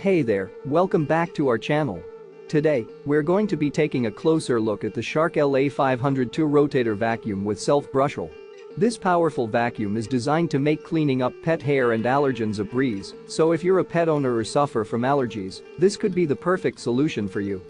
Hey there, welcome back to our channel. Today, we're going to be taking a closer look at the Shark LA502 Rotator vacuum with self-brushroll. This powerful vacuum is designed to make cleaning up pet hair and allergens a breeze, so if you're a pet owner or suffer from allergies, this could be the perfect solution for you.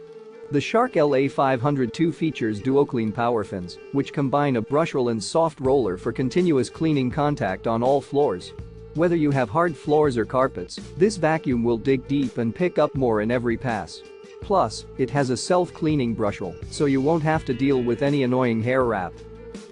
The Shark LA502 features DuoClean power fins, which combine a brushroll and soft roller for continuous cleaning contact on all floors. Whether you have hard floors or carpets, this vacuum will dig deep and pick up more in every pass. Plus, it has a self-cleaning brushroll, so you won't have to deal with any annoying hair wrap.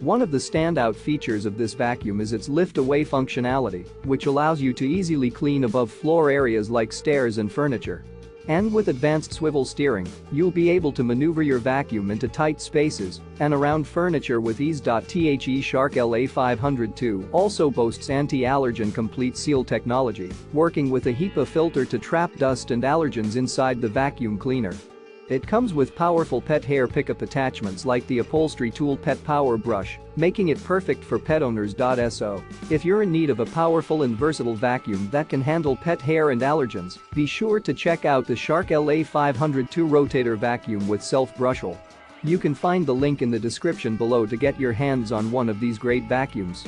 One of the standout features of this vacuum is its lift-away functionality, which allows you to easily clean above floor areas like stairs and furniture. And with advanced swivel steering, you'll be able to maneuver your vacuum into tight spaces and around furniture with ease. The Shark LA502 also boasts anti-allergen complete seal technology, working with a HEPA filter to trap dust and allergens inside the vacuum cleaner. It comes with powerful pet hair pickup attachments like the upholstery tool Pet Power Brush, making it perfect for pet owners. So, if you're in need of a powerful and versatile vacuum that can handle pet hair and allergens, be sure to check out the Shark LA502 Rotator vacuum with self-brushroll. You can find the link in the description below to get your hands on one of these great vacuums.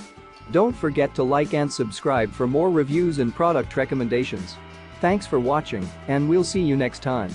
Don't forget to like and subscribe for more reviews and product recommendations. Thanks for watching, and we'll see you next time.